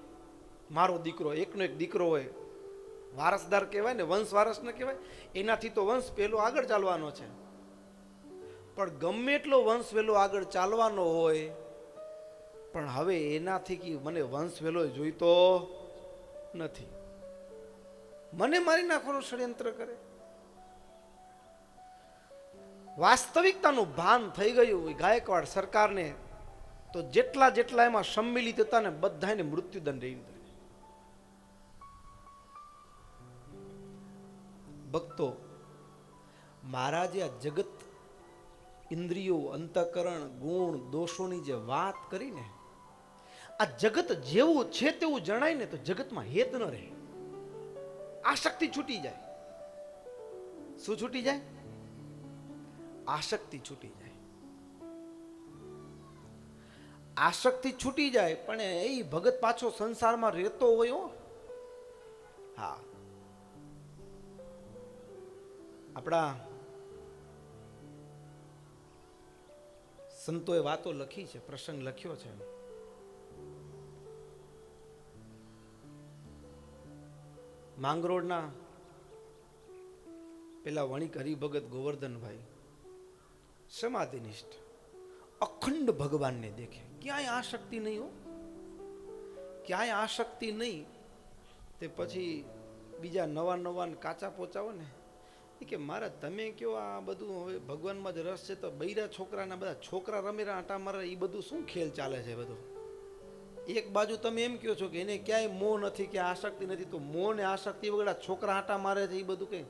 મારો દીકરો, એકનો એક દીકરો હોય, વારસદાર કહેવાય ને, વંશ વારસ ન કહેવાય, એનાથી તો વંશ પેલો આગળ ચાલવાનો છે. પણ ગમે એટલો વંશ વેલો આગળ ચાલવાનો હોય, પણ હવે એનાથી કે મને વંશ વેલો જોઈતો નથી, મને મારી નાખવાનું ષડયંત્ર કરે. વાસ્તવિકતાનું ભાન થઈ ગયું ગાયકવાડ સરકારને, તો જેટલા જેટલા એમાં સંમિલિત હતા ને બધાને મૃત્યુદંડ દઈ દીધો. ભક્તો, મહારાજે આ જગત, ઇન્દ્રિયો, અંતઃકરણ, ગુણ, દોષોની જે વાત કરીને, આ જગત જેવું છે તેવું જણાય ને તો જગતમાં હેત ન રહે, આસક્તિ છૂટી જાય. શું છૂટી જાય? આસક્તિ છૂટી જાય. આસક્તિ છૂટી જાય. પણ એ ભગત પાછો સંસારમાં રહેતો હોય હો. હા, આપણા સંતોએ વાતો લખી છે, પ્રસંગ લખ્યો છે. માંગરોળના પેલા વણિક હરિભગત ગોવર્ધનભાઈ સમાધિનિષ્ઠ, અખંડ ભગવાનને દેખે, ક્યાંય આસક્તિ નહીં હો, ક્યાંય આસક્તિ નહીં. તે પછી બીજા નવા કાચા પોચાવો ને એ કે મારા તમે કયો આ બધું હવે ભગવાનમાં જ રસ છે તો બૈરા છોકરાના બધા છોકરા રમેરા આટા મારે, એ બધું શું ખેલ ચાલે છે બધું? એક બાજુ તમે એમ કહો છો કે એને ક્યાંય મોહ નથી, ક્યાંય આસક્તિ નથી, તો મોહ ને આસક્તિ વગર છોકરા આટા મારે છે, એ બધું કઈ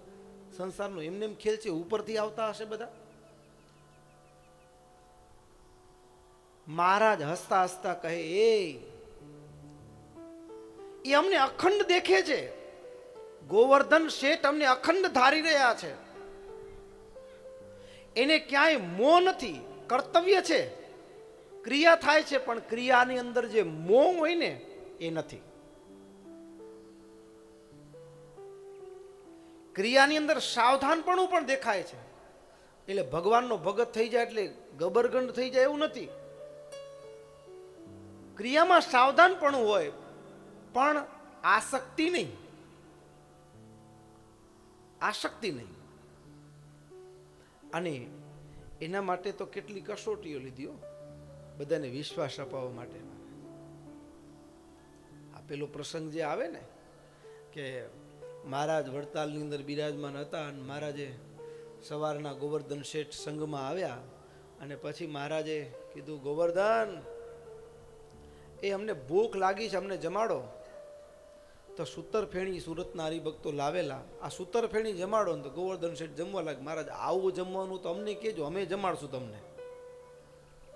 સંસારનો એમને એમ ખેલ છે? ઉપરથી આવતા હશે બધા. મહારાજ હસતા હસતા કહે, એ અમને અખંડ દેખે છે. ગોવર્ધન શેઠ અમને અખંડ ધારી રહ્યા છે. એને ક્યાંય મોહ નથી. કર્તવ્ય છે, ક્રિયા થાય છે, પણ ક્રિયાની અંદર જે મોહ હોય ને એ નથી. ક્રિયાની અંદર સાવધાનપણું પણ દેખાય છે. એટલે ભગવાનનો ભગત થઈ જાય એટલે ગબરગંડ થઈ જાય એવું નથી. ક્રિયામાં સાવધાનપણું હોય પણ આસક્તિ નહીં. આસક્તિ નહીં. અને એના માટે તો કેટલી કસોટીઓ લીધી બધાને વિશ્વાસ અપાવવા માટે. આ પેલો પ્રસંગ જે આવે ને કે મહારાજ વડતાલની અંદર બિરાજમાન હતા અને મહારાજે સવારના ગોવર્ધન શેઠ સંઘમાં આવ્યા અને પછી મહારાજે કીધું, ગોવર્ધન, એ અમને ભૂખ લાગી છે, અમને જમાડો. તો સૂતરફેણી સુરતના હરિભક્તો લાવેલા, આ સૂતરફેણી જમાડો ને તો ગોવર્ધન શેઠ જમવા લાગે. મહારાજ, આવું જમવાનું તો અમને કહેજો, અમે જમાડશું તમને.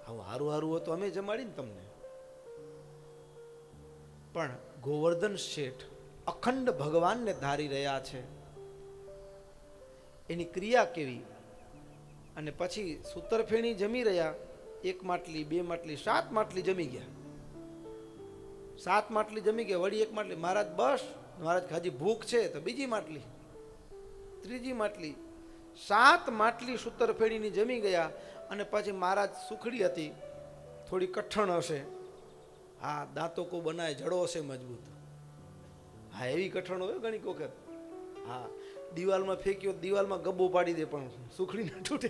આવું હારું હારું હોય તો અમે જમાડીને તમને. પણ ગોવર્ધન શેઠ અખંડ ભગવાનને ધારી રહ્યા છે. એની ક્રિયા કેવી. અને પછી સૂતરફેણી જમી રહ્યા. 1 માટલી 2 માટલી 7 માટલી જમી ગયા. 7 માટલી જમી ગયા, વળી 1 માટલી. મહારાજ બસ, મહારાજ હજી ભૂખ છે તો બીજી માટલી, ત્રીજી માટલી, 7 માટલી સૂતરફેણીની જમી ગયા. અને પછી મહારાજ સુખડી હતી, થોડી કઠણ હશે, હા દાંતો કો બનાય, જડો હશે મજબૂત, હા એવી કઠણ હોય ઘણી વખત. હા દિવાલમાં ફેંક્યો, દિવાલમાં ગબ્બો પાડી દે પણ સુખડી ના તૂટે.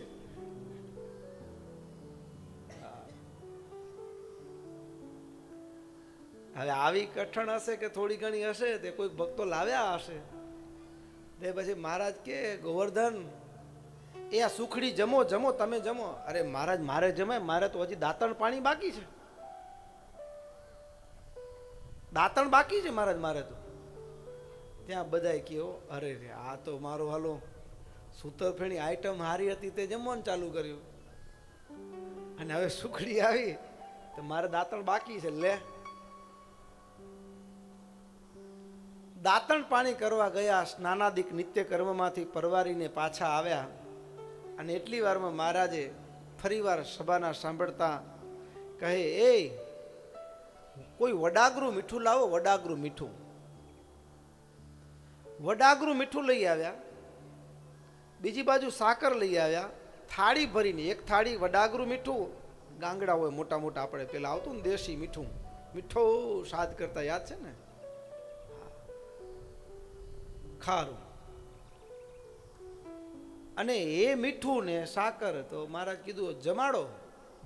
હવે આવી કઠણ હશે કે થોડી ઘણી હશે તે કોઈ ભક્તો લાવ્યા હશે. તે પછી મહારાજ કે, ગોવર્ધન, એ આ સુખડી જમો જમો, તમે જમો. અરે મહારાજ, મારે જમાય, મારે તો હજી દાંતણ પાણી બાકી છે, દાંતણ બાકી છે મહારાજ મારે તો. ત્યાં બધાય કહો, અરે રે, આ તો મારો હાલો સૂતરફેણી આઈટમ હારી હતી તે જમવાનું ચાલુ કર્યું અને હવે સુખડી આવી તો મારે દાંતણ બાકી છે. લે, દાંતણ પાણી કરવા ગયા, સ્નાનાદિક નિત્ય કર્મમાંથી પરવારીને પાછા આવ્યા. અને એટલી વારમાં મહારાજે ફરીવાર સભાના સાંભળતા કહે, એ કોઈ વડાગરું મીઠું લાવો, વડાગરું મીઠું. વડાગરું મીઠું લઈ આવ્યા. બીજી બાજુ સાકર લઈ આવ્યા, થાળી ભરીને. એક થાળી વડાગરું મીઠું, ગાંગડા હોય મોટા મોટા, આપણે પેલા આવતું ને દેશી મીઠું, મીઠો સ્વાદ કરતા, યાદ છે ને, ખારું. અને એ મીઠું ને સાકર તો મહારાજ કીધું, જમાડો.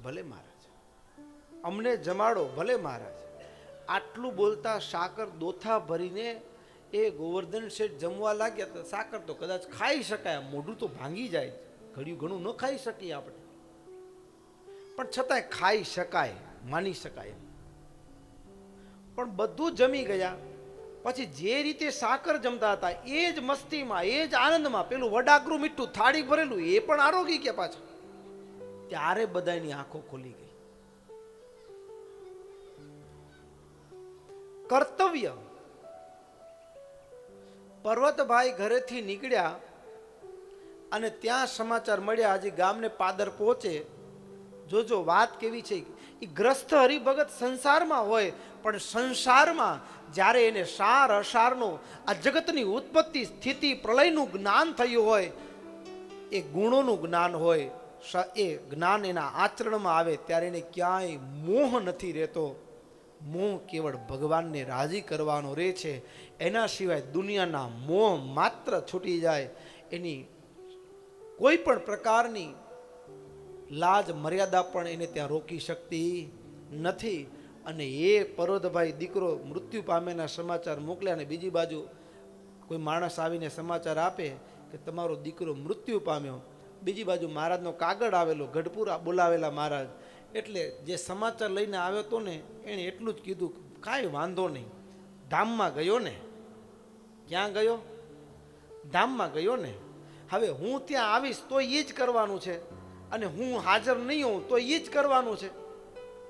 ભલે મહારાજ, અમને જમાડો. ભલે મહારાજ. આટલું બોલતા સાકર દોથા ભરીને એ ગોવર્ધન શેઠ જમવા લાગ્યા. તો સાકર તો કદાચ ખાઈ શકાય, મોઢું તો ભાંગી જાય, ઘડિયું ઘણું ન ખાઈ શકીએ આપણે, પણ છતાંય ખાઈ શકાય, માની શકાય. પણ બધું જમી ગયા પછી જે રીતે સાકર જમતા હતા એ જ મસ્તીમાં, એ જ આનંદમાં પેલું વડાગરું મીઠું થાળી ભરેલું એ પણ આરોગી ગયા પાછા. ત્યારે બધાની આંખો ખોલી ગઈ. કર્તવ્ય. પર્વતભાઈ ઘરેથી નીકળ્યા અને ત્યાં સમાચાર મળ્યા, હજી ગામને પાદર પહોંચે. જોજો વાત કેવી છે. એ ગ્રસ્ત હરિભગત સંસારમાં હોય, પણ સંસારમાં જ્યારે એને સાર અસારનો, આ જગતની ઉત્પત્તિ સ્થિતિ પ્રલયનું જ્ઞાન થયું હોય, એ ગુણોનું જ્ઞાન હોય, એ જ્ઞાન એના આચરણમાં આવે ત્યારે એને ક્યાંય મોહ નથી રહેતો. મોહ કેવળ ભગવાનને રાજી કરવાનો રહે છે. એના સિવાય દુનિયાના મોહ માત્ર છૂટી જાય. એની કોઈ પણ પ્રકારની લાજ મર્યાદા પણ એને ત્યાં રોકી શકતી નથી. અને એ પરોધભાઈ દીકરો મૃત્યુ પામેના સમાચાર મોકલ્યા. અને બીજી બાજુ કોઈ માણસ આવીને સમાચાર આપે કે તમારો દીકરો મૃત્યુ પામ્યો. બીજી બાજુ મહારાજનો કાગળ આવેલો, ગઢપુરા બોલાવેલા મહારાજ. એટલે જે સમાચાર લઈને આવ્યો હતો ને એણે એટલું જ કીધું, કાંઈ વાંધો નહીં, ધામમાં ગયો ને. ક્યાં ગયો? ધામમાં ગયો ને. હવે હું ત્યાં આવીશ તો એ જ કરવાનું છે, અને હું હાજર નહીં હોઉં તો એ જ કરવાનું છે.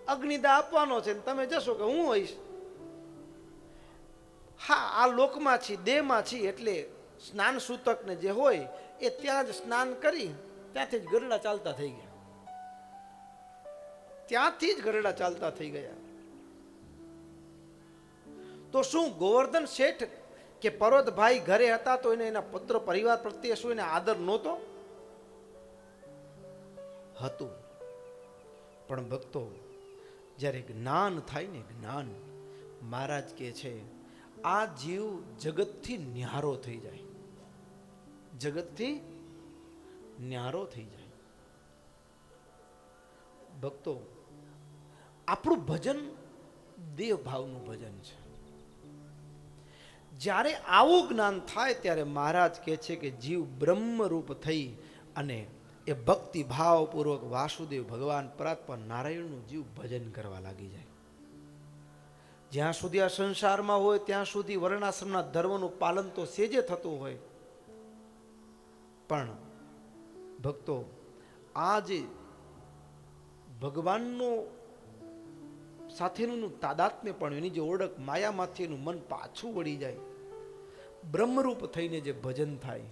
અગ્નિદા આપવાનો છે, તમે જશો કે હું હોઈશ. હા આ લોકમાં છીએ, દેહમાં છીએ, એટલે સ્નાન સૂતક ને જે હોય એ ત્યાં જ સ્નાન કરી ત્યાંથી જ ગરડા ચાલતા થઈ ગયા, ત્યાંથી જ ગરડા ચાલતા થઈ ગયા. તો શું ગોવર્ધન શેઠ કે પર્વતભાઈ ઘરે હતા તો એને એના પુત્ર પરિવાર પ્રત્યે શું એને આદર નહોતો? હતું. પણ ભક્તો, જ્યારે જ્ઞાન થાય ને, જ્ઞાન, મહારાજ કહે છે આ જીવ જગતથી ન્યારો થઈ જાય, જગતથી ન્યારો થઈ જાય. ભક્તો, આપણું ભજન દેહ ભાવનું ભજન છે. જ્યારે આવું જ્ઞાન થાય ત્યારે મહારાજ કહે છે કે જીવ બ્રહ્મરૂપ થઈ અને એ ભક્તિ ભાવપૂર્વક વાસુદેવ ભગવાન પરાત્પર નારાયણનું જીવ ભજન કરવા લાગી જાય. જ્યાં સુધી આ સંસારમાં હોય ત્યાં સુધી વર્ણાશ્રમના ધર્મનું પાલન તો સેજે થતું હોય, પણ ભક્તો આ જે ભગવાનનો સાથેનું તાદાત્મ્ય પણ, એની જે ઓળખ, માયામાંથી એનું મન પાછું વળી જાય, બ્રહ્મરૂપ થઈને જે ભજન થાય,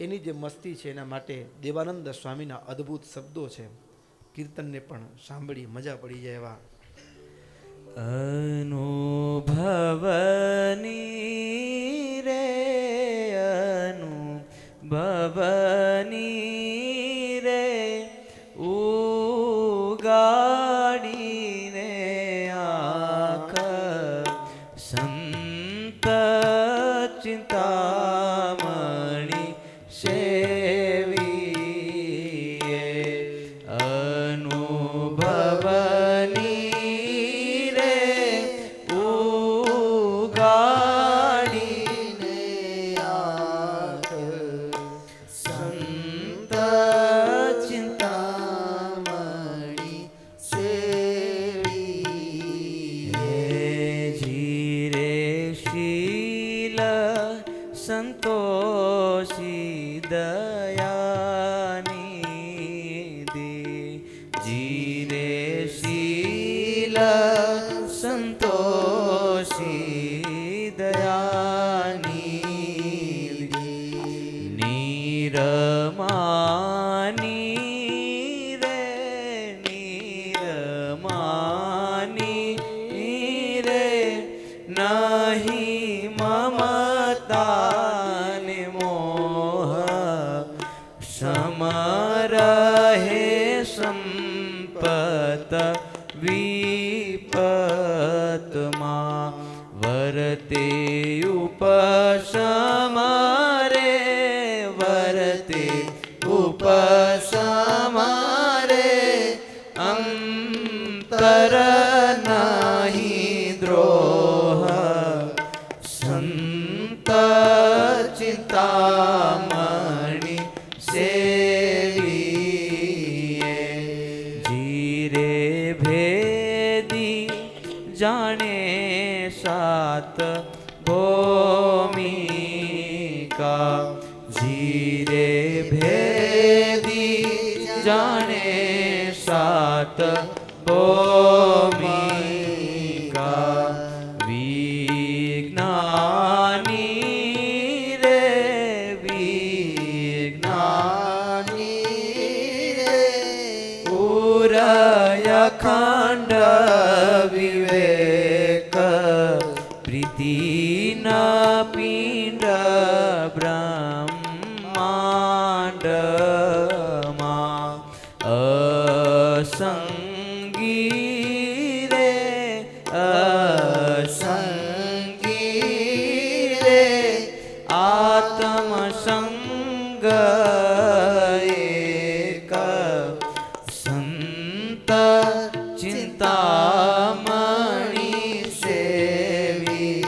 એની જે મસ્તી છે, એના માટે દેવાનંદ સ્વામીના અદ્ભુત શબ્દો છે. કીર્તનને પણ સાંભળી મજા પડી જાય એવા. અનુભવની રે અનુભવની રે ઉગાડીને આખ સંત ચિંતામણી સેવીએ. અનુભવની રે ઉગાડીને આખ સંત ચિંતામણી સેવીએ. જીરે શીલ સંતોષી દયાનિધિ, જીરે શીલ સંતોષી દયાનિધિ. નિરમાની રે નિરમાની રે નહીં મમતાને મોહ સમરહે સંપત વિપતમાં વરતે ઉપસમરે વરતે ઉપસમરે અંતર નહીં દ્રોહ સંત ચિંતામણી સેવીએ. જીરે ભેદી જાણે સાત ભૂમિકા, જીરે ભેદી જાણે સાત ભૂમિકા. વિજ્ઞાની રે વિજ્ઞાની રે ઉરય ખંડ વિવેક પ્રીતિન પિંડ બ્રહ્માંડમાં અસંગી રે અસંગી રે આત્મસંગ એક સંત ચિંતામણી સેવીએ.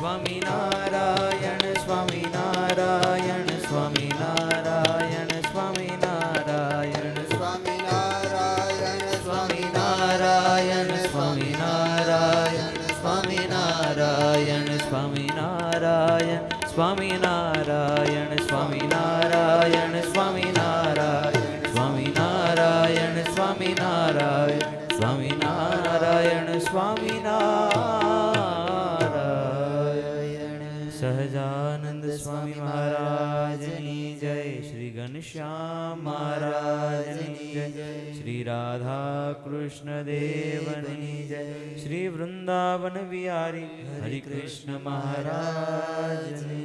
શ્રી ઘનશ્યામ મહારાજની જય, શ્રી રાધા કૃષ્ણ દેવની જય, શ્રી વૃંદાવન વિહારી હરિ કૃષ્ણ મહારાજની